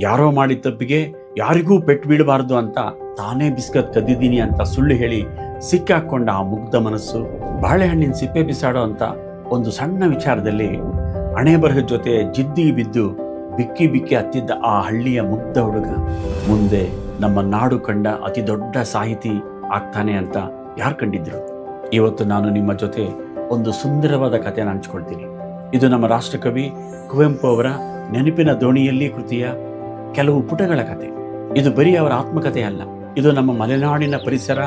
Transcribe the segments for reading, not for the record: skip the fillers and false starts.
ಯಾರೋ ಮಾಡಿದ ತಪ್ಪಿಗೆ ಯಾರಿಗೂ ಪೆಟ್ಟು ಬೀಳಬಾರ್ದು ಅಂತ ತಾನೇ ಬಿಸ್ಕತ್ ಕದ್ದಿದ್ದೀನಿ ಅಂತ ಸುಳ್ಳು ಹೇಳಿ ಸಿಕ್ಕಾಕೊಂಡ ಆ ಮುಗ್ಧ ಮನಸ್ಸು, ಬಾಳೆಹಣ್ಣಿನ ಸಿಪ್ಪೆ ಬಿಸಾಡೋ ಅಂತ ಒಂದು ಸಣ್ಣ ವಿಚಾರದಲ್ಲಿ ಹಣೆ ಬರಹದ ಜೊತೆ ಜಿದ್ದಿಗೆ ಬಿದ್ದು ಬಿಕ್ಕಿ ಬಿಕ್ಕಿ ಹತ್ತಿದ್ದ ಆ ಹಳ್ಳಿಯ ಮುಗ್ಧ ಹುಡುಗ ಮುಂದೆ ನಮ್ಮ ನಾಡು ಕಂಡ ಅತಿ ದೊಡ್ಡ ಸಾಹಿತಿ ಆಗ್ತಾನೆ ಅಂತ ಯಾರು ಕಂಡಿದ್ರು? ಇವತ್ತು ನಾನು ನಿಮ್ಮ ಜೊತೆ ಒಂದು ಸುಂದರವಾದ ಕಥೆಯನ್ನು ಹಂಚ್ಕೊಳ್ತೀನಿ. ಇದು ನಮ್ಮ ರಾಷ್ಟ್ರಕವಿ ಕುವೆಂಪು ಅವರ ನೆನಪಿನ ದೋಣಿಯಲ್ಲಿ ಕೃತಿಯ ಕೆಲವು ಪುಟಗಳ ಕತೆ. ಇದು ಬರೀ ಅವರ ಆತ್ಮಕಥೆ ಅಲ್ಲ, ಇದು ನಮ್ಮ ಮಲೆನಾಡಿನ ಪರಿಸರ,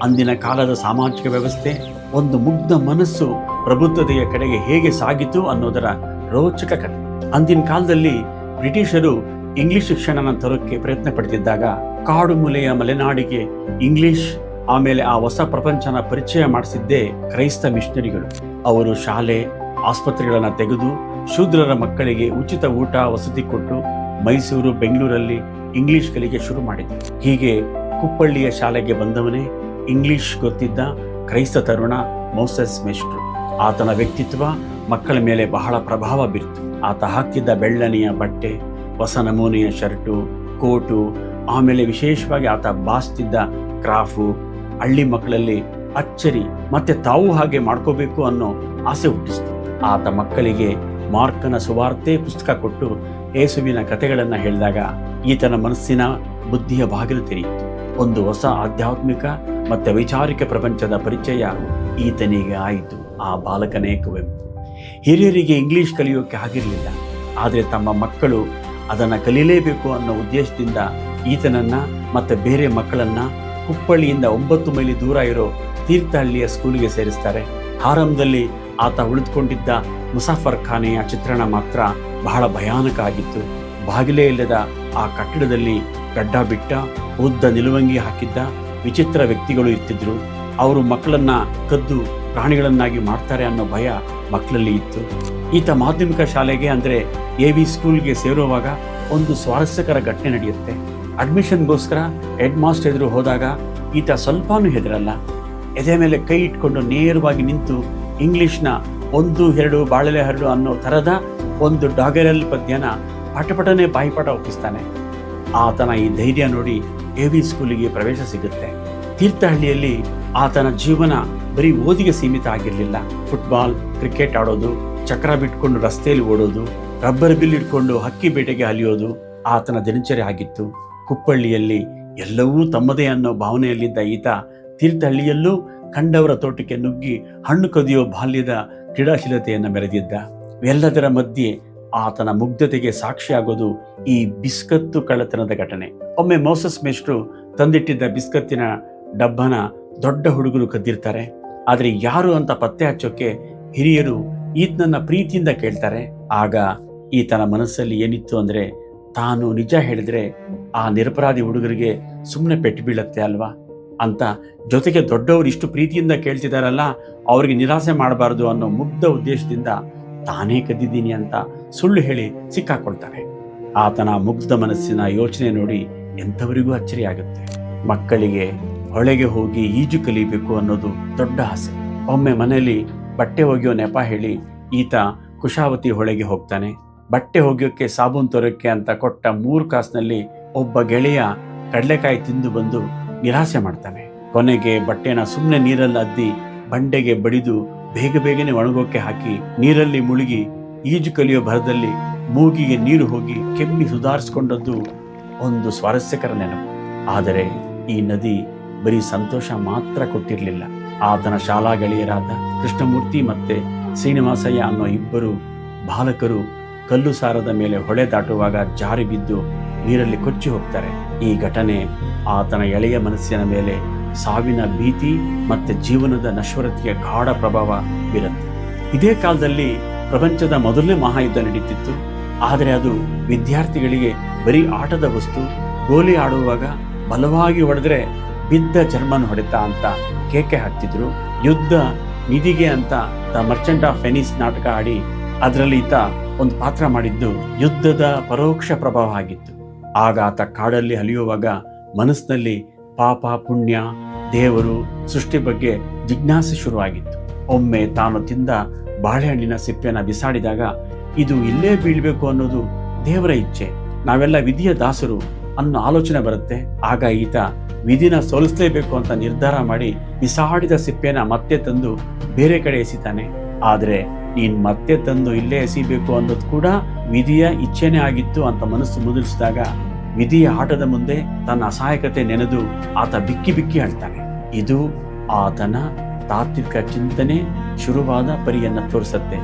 ಅಂದಿನ ಕಾಲದ ಸಾಮಾಜಿಕ ವ್ಯವಸ್ಥೆ, ಒಂದು ಮುಗ್ಧ ಮನಸ್ಸು ಪ್ರಬುದ್ಧತೆಯ ಕಡೆಗೆ ಹೇಗೆ ಸಾಗಿತು ಅನ್ನೋದರ ರೋಚಕ ಕಥೆ. ಅಂದಿನ ಕಾಲದಲ್ಲಿ ಬ್ರಿಟಿಷರು ಇಂಗ್ಲಿಷ್ ಶಿಕ್ಷಣನ ತರೋಕ್ಕೆ ಪ್ರಯತ್ನ ಪಡ್ತಿದ್ದಾಗ ಕಾಡು ಮೂಲೆಯ ಮಲೆನಾಡಿಗೆ ಇಂಗ್ಲಿಷ್ ಆಮೇಲೆ ಆ ಹೊಸ ಪ್ರಪಂಚನ ಪರಿಚಯ ಮಾಡಿಸಿದ್ದೇ ಕ್ರೈಸ್ತ ಮಿಷನರಿಗಳು. ಅವರು ಶಾಲೆ ಆಸ್ಪತ್ರೆಗಳನ್ನು ತೆಗೆದು ಶೂದ್ರರ ಮಕ್ಕಳಿಗೆ ಉಚಿತ ಊಟ ವಸತಿ ಕೊಟ್ಟು ಮೈಸೂರು ಬೆಂಗಳೂರಲ್ಲಿ ಇಂಗ್ಲಿಷ್ ಕಲಿಕೆ ಶುರು ಮಾಡಿದರು. ಹೀಗೆ ಕುಪ್ಪಳ್ಳಿಯ ಶಾಲೆಗೆ ಬಂದವನೇ ಇಂಗ್ಲಿಷ್ ಗೊತ್ತಿದ್ದ ಕ್ರೈಸ್ತ ತರುಣ ಮೋಸೆಸ್ ಮೆಸ್ಟ್ರು. ಆತನ ವ್ಯಕ್ತಿತ್ವ ಮಕ್ಕಳ ಮೇಲೆ ಬಹಳ ಪ್ರಭಾವ ಬೀರ್ತು. ಆತ ಹಾಕಿದ್ದ ಬೆಳ್ಳನೆಯ ಬಟ್ಟೆ, ಹೊಸ ನಮೂನೆಯ ಶರ್ಟು, ಕೋಟು, ಆಮೇಲೆ ವಿಶೇಷವಾಗಿ ಆತ ಬಾಸ್ತಿದ್ದ ಕ್ರಾಫು ಹಳ್ಳಿ ಮಕ್ಕಳಲ್ಲಿ ಅಚ್ಚರಿ ಮತ್ತೆ ತಾವು ಹಾಗೆ ಮಾಡ್ಕೋಬೇಕು ಅನ್ನೋ ಆಸೆ ಹುಟ್ಟಿಸ್ತು. ಆತ ಮಕ್ಕಳಿಗೆ ಮಾರ್ಕನ ಸುವಾರ್ತೆ ಪುಸ್ತಕ ಕೊಟ್ಟು ಯೇಸುವಿನ ಕಥೆಗಳನ್ನು ಹೇಳಿದಾಗ ಈತನ ಮನಸ್ಸಿನ ಬುದ್ಧಿಯ ಬಾಗಿಲು ತೆರೆಯಿತು. ಒಂದು ಹೊಸ ಆಧ್ಯಾತ್ಮಿಕ ಮತ್ತು ವೈಚಾರಿಕ ಪ್ರಪಂಚದ ಪರಿಚಯ ಈತನಿಗೆ ಆಯಿತು. ಆ ಬಾಲಕನೇ ಕುವೆಂಪು. ಹಿರಿಯರಿಗೆ ಇಂಗ್ಲಿಷ್ ಕಲಿಯೋಕೆ ಆಗಿರಲಿಲ್ಲ, ಆದರೆ ತಮ್ಮ ಮಕ್ಕಳು ಅದನ್ನು ಕಲೀಲೇಬೇಕು ಅನ್ನೋ ಉದ್ದೇಶದಿಂದ ಈತನನ್ನ ಮತ್ತು ಬೇರೆ ಮಕ್ಕಳನ್ನ ಕುಪ್ಪಳ್ಳಿಯಿಂದ 9 ಮೈಲಿ ದೂರ ಇರೋ ತೀರ್ಥಹಳ್ಳಿಯ ಸ್ಕೂಲಿಗೆ ಸೇರಿಸ್ತಾರೆ. ಆರಂಭದಲ್ಲಿ ಆತ ಉಳಿದುಕೊಂಡಿದ್ದ ಮುಸಾಫರ್ ಖಾನೆಯ ಚಿತ್ರಣ ಮಾತ್ರ ಬಹಳ ಭಯಾನಕ ಆಗಿತ್ತು. ಬಾಗಿಲೇ ಇಲ್ಲದ ಆ ಕಟ್ಟಡದಲ್ಲಿ ಗಡ್ಡ ಬಿಟ್ಟ ಉದ್ದ ನಿಲುವಂಗಿ ಹಾಕಿದ್ದ ವಿಚಿತ್ರ ವ್ಯಕ್ತಿಗಳು ಇರ್ತಿದ್ರು. ಅವರು ಮಕ್ಕಳನ್ನ ಕದ್ದು ಪ್ರಾಣಿಗಳನ್ನಾಗಿ ಮಾಡ್ತಾರೆ ಅನ್ನೋ ಭಯ ಮಕ್ಕಳಲ್ಲಿ ಇತ್ತು. ಈತ ಮಾಧ್ಯಮಿಕ ಶಾಲೆಗೆ ಅಂದರೆ AV ಸ್ಕೂಲ್ಗೆ ಸೇರುವಾಗ ಒಂದು ಸ್ವಾರಸ್ಯಕರ ಘಟನೆ ನಡೆಯುತ್ತೆ. ಅಡ್ಮಿಷನ್ಗೋಸ್ಕರ ಹೆಡ್ ಮಾಸ್ಟರ್ ಎದುರು ಹೋದಾಗ ಈತ ಸ್ವಲ್ಪನೂ ಹೆದರಲ್ಲ. ಎದೆ ಮೇಲೆ ಕೈ ಇಟ್ಕೊಂಡು ನೇರವಾಗಿ ನಿಂತು ಇಂಗ್ಲಿಷ್ನ 1 2 ಬಾಳೆಲೆ ಹರಡು ಅನ್ನೋ ಥರದ ಒಂದು ಡಾಗರೆಲ್ ಪದ್ಯನ ಪಟಪಟನೆ ಬಾಯಿಪಾಠ ಒಪ್ಪಿಸ್ತಾನೆ. ಆತನ ಈ ಧೈರ್ಯ ನೋಡಿ AV ಸ್ಕೂಲಿಗೆ ಪ್ರವೇಶ ಸಿಗುತ್ತೆ. ತೀರ್ಥಹಳ್ಳಿಯಲ್ಲಿ ಆತನ ಜೀವನ ಬರೀ ಓದಿಗೆ ಸೀಮಿತ ಆಗಿರಲಿಲ್ಲ. ಫುಟ್ಬಾಲ್, ಕ್ರಿಕೆಟ್ ಆಡೋದು, ಚಕ್ರ ಬಿಟ್ಕೊಂಡು ರಸ್ತೆಯಲ್ಲಿ ಓಡೋದು, ರಬ್ಬರ್ ಬಿಲ್ ಇಟ್ಕೊಂಡು ಹಕ್ಕಿ ಬೇಟೆಗೆ ಅಲಿಯೋದು ಆತನ ದಿನಚರಿ ಆಗಿತ್ತು. ಕುಪ್ಪಳ್ಳಿಯಲ್ಲಿ ಎಲ್ಲವೂ ತಮ್ಮದೇ ಅನ್ನೋ ಭಾವನೆಯಲ್ಲಿದ್ದ ಈತ ತೀರ್ಥಹಳ್ಳಿಯಲ್ಲೂ ಕಂಡವರ ತೋಟಕ್ಕೆ ನುಗ್ಗಿ ಹಣ್ಣು ಕದಿಯೋ ಬಾಲ್ಯದ ಕ್ರೀಡಾಶೀಲತೆಯನ್ನು ಮೆರೆದಿದ್ದ. ಎಲ್ಲದರ ಮಧ್ಯೆ ಆತನ ಮುಗ್ಧತೆಗೆ ಸಾಕ್ಷಿಯಾಗೋದು ಈ ಬಿಸ್ಕತ್ತು ಕಳ್ಳತನದ ಘಟನೆ. ಒಮ್ಮೆ ಮೋಸಸ್ ಮೆಸ್ಟ್ರು ತಂದಿಟ್ಟಿದ್ದ ಬಿಸ್ಕತ್ತಿನ ಡಬ್ಬನ ದೊಡ್ಡ ಹುಡುಗರು ಕದ್ದಿರ್ತಾರೆ. ಆದರೆ ಯಾರು ಅಂತ ಪತ್ತೆ ಹಚ್ಚೋಕೆ ಹಿರಿಯರು ಈತನನ್ನ ಪ್ರೀತಿಯಿಂದ ಕೇಳ್ತಾರೆ. ಆಗ ಈತನ ಮನಸ್ಸಲ್ಲಿ ಏನಿತ್ತು ಅಂದರೆ, ತಾನು ನಿಜ ಹೇಳಿದ್ರೆ ಆ ನಿರಪರಾಧಿ ಹುಡುಗರಿಗೆ ಸುಮ್ಮನೆ ಪೆಟ್ಟು ಬೀಳತ್ತೆ ಅಲ್ವಾ ಅಂತ, ಜೊತೆಗೆ ದೊಡ್ಡವರು ಇಷ್ಟು ಪ್ರೀತಿಯಿಂದ ಕೇಳ್ತಿದಾರಲ್ಲ ಅವ್ರಿಗೆ ನಿರಾಸೆ ಮಾಡಬಾರ್ದು ಅನ್ನೋ ಮುಗ್ಧ ಉದ್ದೇಶದಿಂದ ತಾನೇ ಕದ್ದಿದ್ದೀನಿ ಅಂತ ಸುಳ್ಳು ಹೇಳಿ ಸಿಕ್ಕಾಕೊಳ್ತಾರೆ. ಆತನ ಮುಗ್ಧ ಮನಸ್ಸಿನ ಯೋಚನೆ ನೋಡಿ ಎಂಥವರಿಗೂ ಅಚ್ಚರಿ ಆಗುತ್ತೆ. ಮಕ್ಕಳಿಗೆ ಹೊಳೆಗೆ ಹೋಗಿ ಈಜು ಕಲಿಬೇಕು ಅನ್ನೋದು ದೊಡ್ಡ ಆಸೆ. ಒಮ್ಮೆ ಮನೆಯಲ್ಲಿ ಬಟ್ಟೆ ಒಗೆಯೋ ನೆಪ ಹೇಳಿ ಈತ ಕುಶಾವತಿ ಹೊಳೆಗೆ ಹೋಗ್ತಾನೆ. ಬಟ್ಟೆ ಒಗೆಯೋಕ್ಕೆ ಸಾಬೂನು ತರೋಕ್ಕೆ ಅಂತ ಕೊಟ್ಟ 3 ಕಾಸಿನಲ್ಲಿ ಒಬ್ಬ ಗೆಳೆಯ ಕಡಲೆಕಾಯಿ ತಿಂದು ಬಂದು ನಿರಾಸೆ ಮಾಡ್ತಾನೆ. ಕೊನೆಗೆ ಬಟ್ಟೆನ ಸುಮ್ಮನೆ ನೀರಲ್ಲಿ ಅದ್ದಿ ಬಂಡೆಗೆ ಬಡಿದು ಬೇಗನೆ ಒಣಗೋಕೆ ಹಾಕಿ ನೀರಲ್ಲಿ ಮುಳುಗಿ ಈಜು ಕಲಿಯೋ ಭರದಲ್ಲಿ ಮೂಗಿಗೆ ನೀರು ಹೋಗಿ ಕೆಮ್ಮಿ ಸುಧಾರಿಸ್ಕೊಂಡದ್ದು ಒಂದು ಸ್ವಾರಸ್ಯಕರ ನೆನಪು. ಆದರೆ ಈ ನದಿ ಬರೀ ಸಂತೋಷ ಮಾತ್ರ ಕೊಟ್ಟಿರಲಿಲ್ಲ. ಆತನ ಶಾಲಾ ಗೆಳೆಯರಾದ ಕೃಷ್ಣಮೂರ್ತಿ ಮತ್ತೆ ಶ್ರೀನಿವಾಸಯ್ಯ ಅನ್ನೋ 2 ಬಾಲಕರು ಕಲ್ಲು ಸಾರದ ಮೇಲೆ ಹೊಳೆ ದಾಟುವಾಗ ಜಾರಿ ಬಿದ್ದು ನೀರಲ್ಲಿ ಕೊಚ್ಚಿ ಹೋಗ್ತಾರೆ. ಈ ಘಟನೆ ಆತನ ಎಳೆಯ ಮನಸ್ಸಿನ ಮೇಲೆ ಸಾವಿನ ಭೀತಿ ಮತ್ತೆ ಜೀವನದ ನಶ್ವರತೆಯ ಗಾಢ ಪ್ರಭಾವ ಬೀರುತ್ತೆ. ಇದೇ ಕಾಲದಲ್ಲಿ ಪ್ರಪಂಚದ ಮೊದಲನೇ ಮಹಾಯುದ್ಧ ನಡೀತಿತ್ತು. ಆದರೆ ಅದು ವಿದ್ಯಾರ್ಥಿಗಳಿಗೆ ಬರೀ ಆಟದ ವಸ್ತು. ಗೋಲಿ ಆಡುವಾಗ ಬಲವಾಗಿ ಹೊಡೆದ್ರೆ ಬಿದ್ದ ಜರ್ಮನ್ ಹೊಡೆತ ಅಂತ ಕೇಕೆ ಹಾಕ್ತಿದ್ರು. ಯುದ್ಧ ನಿಧಿಗೆ ಅಂತ ದ ಮರ್ಚೆಂಟ್ ಆಫ್ ವೆನಿಸ್ ನಾಟಕ ಆಡಿ ಅದರಲ್ಲಿ ಈತ ಒಂದು ಪಾತ್ರ ಮಾಡಿದ್ದು ಯುದ್ಧದ ಪರೋಕ್ಷ ಪ್ರಭಾವ ಆಗಿತ್ತು. ಆಗ ಆತ ಕಾಡಲ್ಲಿ ಅಲಿಯುವಾಗ ಮನಸ್ಸಿನಲ್ಲಿ ಪಾಪ ಪುಣ್ಯ, ದೇವರು, ಸೃಷ್ಟಿ ಬಗ್ಗೆ ಜಿಜ್ಞಾಸೆ ಶುರುವಾಗಿತ್ತು. ಒಮ್ಮೆ ತಾನು ತಿಂದ ಬಾಳೆಹಣ್ಣಿನ ಸಿಪ್ಪೆನ ಬಿಸಾಡಿದಾಗ ಇದು ಇಲ್ಲೇ ಬೀಳ್ಬೇಕು ಅನ್ನೋದು ದೇವರ ಇಚ್ಛೆ, ನಾವೆಲ್ಲ ವಿಧಿಯ ದಾಸರು ಅನ್ನೋ ಆಲೋಚನೆ ಬರುತ್ತೆ. ಆಗ ಈತ ವಿಧಿನ ಸೋಲಿಸಲೇಬೇಕು ಅಂತ ನಿರ್ಧಾರ ಮಾಡಿ ಬಿಸಾಡಿದ ಸಿಪ್ಪೆನ ಮತ್ತೆ ತಂದು ಬೇರೆ ಕಡೆ ಎಸಿತಾನೆ. ಆದರೆ ನೀನ್ ಮತ್ತೆ ತಂದು ಇಲ್ಲೇ ಎಸಿಬೇಕು ಅನ್ನೋದು ಕೂಡ ವಿಧಿಯ ಇಚ್ಛೆನೇ ಆಗಿತ್ತು ಅಂತ ಮನಸ್ಸು ಮುದುರಿಸಿದಾಗ ವಿಧಿಯ ಆಟದ ಮುಂದೆ ತನ್ನ ಅಸಹಾಯಕತೆ ನೆನೆದು ಆತ ಬಿಕ್ಕಿ ಬಿಕ್ಕಿ ಅಳ್ತಾನೆ. ಇದು ಆತನ ತಾತ್ವಿಕ ಚಿಂತನೆ ಶುರುವಾದ ಪರಿಯನ್ನ ತೋರಿಸುತ್ತೆ.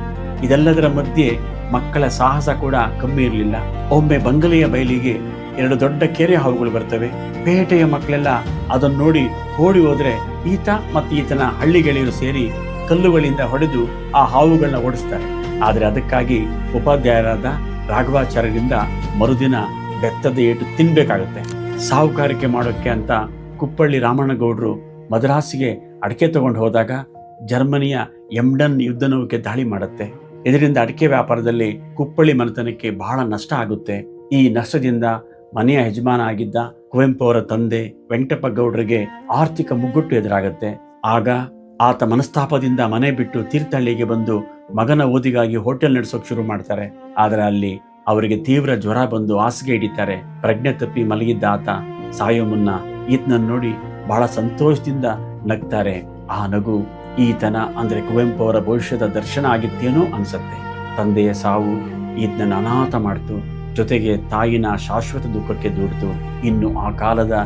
ಇದೆಲ್ಲದರ ಮಧ್ಯೆ ಮಕ್ಕಳ ಸಾಹಸ ಕೂಡ ಕಮ್ಮಿ ಇರಲಿಲ್ಲ. ಒಮ್ಮೆ ಬಂಗಲೆಯ ಬಯಲಿಗೆ 2 ದೊಡ್ಡ ಕೆರೆ ಹಾವುಗಳು ಬರ್ತವೆ. ಪೇಟೆಯ ಮಕ್ಕಳೆಲ್ಲ ಅದನ್ನು ನೋಡಿ ಓಡಿ ಹೋದ್ರೆ ಈತ ಮತ್ತು ಈತನ ಹಳ್ಳಿ ಗೆಳೆಯರು ಸೇರಿ ಕಲ್ಲುಗಳಿಂದ ಹೊಡೆದು ಆ ಹಾವುಗಳನ್ನ ಓಡಿಸ್ತಾರೆ. ಆದರೆ ಅದಕ್ಕಾಗಿ ಉಪಾಧ್ಯಾಯರಾದ ರಾಘವಾಚಾರ್ಯರಿಂದ ಮರುದಿನ ಬೆತ್ತದ ಏಟು ತಿನ್ಬೇಕಾಗುತ್ತೆ. ಸಾಹುಕಾರಿಕೆ ಮಾಡೋಕ್ಕೆ ಅಂತ ಕುಪ್ಪಳ್ಳಿ ರಾಮಣ್ಣಗೌಡರು ಮದ್ರಾಸಿಗೆ ಅಡಿಕೆ ತಗೊಂಡು ಹೋದಾಗ ಜರ್ಮನಿಯ ಎಮ್ಡನ್ ಯುದ್ಧ ನೌಕೆ ದಾಳಿ ಮಾಡುತ್ತೆ. ಇದರಿಂದ ಅಡಿಕೆ ವ್ಯಾಪಾರದಲ್ಲಿ ಕುಪ್ಪಳ್ಳಿ ಮನೆತನಕ್ಕೆ ಬಹಳ ನಷ್ಟ ಆಗುತ್ತೆ. ಈ ನಷ್ಟದಿಂದ ಮನೆಯ ಯಜಮಾನ ಆಗಿದ್ದ ಕುವೆಂಪು ಅವರ ತಂದೆ ವೆಂಕಟಪ್ಪ ಗೌಡರಿಗೆ ಆರ್ಥಿಕ ಮುಗ್ಗಟ್ಟು ಎದುರಾಗುತ್ತೆ. ಆಗ ಆತ ಮನಸ್ತಾಪದಿಂದ ಮನೆ ಬಿಟ್ಟು ತೀರ್ಥಹಳ್ಳಿಗೆ ಬಂದು ಮಗನ ಓದಿಗಾಗಿ ಹೋಟೆಲ್ ನಡೆಸೋಕೆ ಶುರು ಮಾಡ್ತಾರೆ. ಆದರೆ ಅಲ್ಲಿ ಅವರಿಗೆ ತೀವ್ರ ಜ್ವರ ಬಂದು ಹಾಸಿಗೆ ಹಿಡಿತಾರೆ. ಪ್ರಜ್ಞೆ ತಪ್ಪಿ ಮಲಗಿದ್ದ ಆತ ಸಾಯೋ ಮುನ್ನ ಈತನನ್ನು ನೋಡಿ ಬಹಳ ಸಂತೋಷದಿಂದ ನಗ್ತಾರೆ. ಆ ನಗು ಈತನ ಅಂದ್ರೆ ಕುವೆಂಪು ಅವರ ಭವಿಷ್ಯದ ದರ್ಶನ ಆಗಿತ್ತೇನೋ ಅನ್ಸತ್ತೆ. ತಂದೆಯ ಸಾವು ಈತನನ್ನು ಅನಾಥ ಮಾಡ್ತು, ಜೊತೆಗೆ ತಾಯಿನ ಶಾಶ್ವತ ದುಃಖಕ್ಕೆ ದೂಡ್ತು. ಇನ್ನು ಆ ಕಾಲದ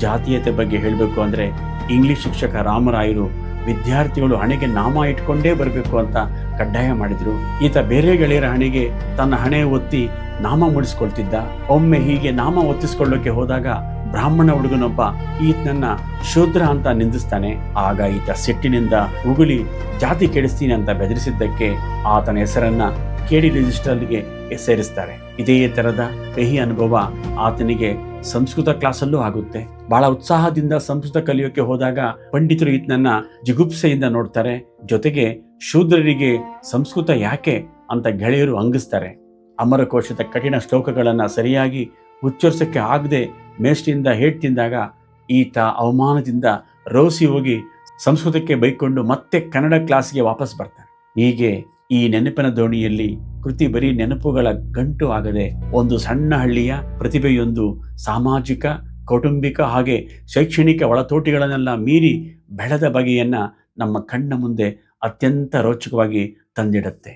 ಜಾತೀಯತೆ ಬಗ್ಗೆ ಹೇಳಬೇಕು ಅಂದ್ರೆ ಇಂಗ್ಲಿಷ್ ಶಿಕ್ಷಕ ರಾಮರಾಯರು ವಿದ್ಯಾರ್ಥಿಗಳು ಹಣೆಗೆ ನಾಮ ಇಟ್ಕೊಂಡೇ ಬರಬೇಕು ಅಂತ ಕಡ್ಡಾಯ ಮಾಡಿದ್ರು. ಈತ ಬೇರೆ ಗೆಳೆಯರ ಹಣೆಗೆ ತನ್ನ ಹಣೆ ಒತ್ತಿ ನಾಮ ಮೂಡಿಸ್ಕೊಳ್ತಿದ್ದ. ಒಮ್ಮೆ ಹೀಗೆ ನಾಮ ಒತ್ತಿಸ್ಕೊಳ್ಳೋಕೆ ಹೋದಾಗ ಬ್ರಾಹ್ಮಣ ಹುಡುಗನೊಬ್ಬ ಈತನನ್ನ ಶೂದ್ರ ಅಂತ ನಿಂದಿಸ್ತಾನೆ. ಆಗ ಈತ ಸಿಟ್ಟಿನಿಂದ ಉಗುಳಿ ಜಾತಿ ಕೆಡಿಸ್ತೀನಿ ಅಂತ ಬೆದರಿಸಿದ್ದಕ್ಕೆ ಆತನ ಹೆಸರನ್ನ ಕೆಡಿ ರಿಜಿಸ್ಟರ್ಗೆ ಸೇರಿಸ್ತಾರೆ. ಇದೇ ತರದ ಕಹಿ ಅನುಭವ ಆತನಿಗೆ ಸಂಸ್ಕೃತ ಕ್ಲಾಸಲ್ಲೂ ಆಗುತ್ತೆ. ಬಹಳ ಉತ್ಸಾಹದಿಂದ ಸಂಸ್ಕೃತ ಕಲಿಯೋಕೆ ಹೋದಾಗ ಪಂಡಿತರು ಈತನನ್ನ ಜಿಗುಪ್ಸೆಯಿಂದ ನೋಡ್ತಾರೆ. ಜೊತೆಗೆ ಶೂದ್ರರಿಗೆ ಸಂಸ್ಕೃತ ಯಾಕೆ ಅಂತ ಗೆಳೆಯರು ಅಂಗಿಸ್ತಾರೆ. ಅಮರಕೋಶದ ಕಠಿಣ ಶ್ಲೋಕಗಳನ್ನ ಸರಿಯಾಗಿ ಉಚ್ಚರಿಸಕ್ಕೆ ಆಗದೆ ಮೇಷ್ಟಿಯಿಂದ ಹೇಟ್ ತಿಂದಾಗ ಈತ ಅವಮಾನದಿಂದ ರೋಸಿ ಹೋಗಿ ಸಂಸ್ಕೃತಕ್ಕೆ ಬೈಕೊಂಡು ಮತ್ತೆ ಕನ್ನಡ ಕ್ಲಾಸ್ಗೆ ವಾಪಸ್ ಬರ್ತಾನೆ. ಹೀಗೆ ಈ ನೆನಪಿನ ದೋಣಿಯಲ್ಲಿ ಕೃತಿ ಬರೀ ನೆನಪುಗಳ ಗಂಟು ಆಗದೆ ಒಂದು ಸಣ್ಣ ಹಳ್ಳಿಯ ಪ್ರತಿಭೆಯೊಂದು ಸಾಮಾಜಿಕ, ಕೌಟುಂಬಿಕ ಹಾಗೆ ಶೈಕ್ಷಣಿಕ ಒಳತೋಟಿಗಳನ್ನೆಲ್ಲ ಮೀರಿ ಬೆಳೆದ ಬಗೆಯನ್ನ ನಮ್ಮ ಕಣ್ಣ ಮುಂದೆ ಅತ್ಯಂತ ರೋಚಕವಾಗಿ ತಂದಿಡುತ್ತೆ.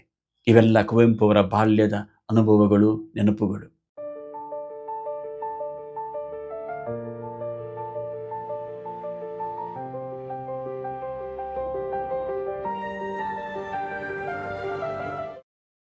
ಇವೆಲ್ಲ ಕುವೆಂಪು ಅವರ ಬಾಲ್ಯದ ಅನುಭವಗಳು, ನೆನಪುಗಳು.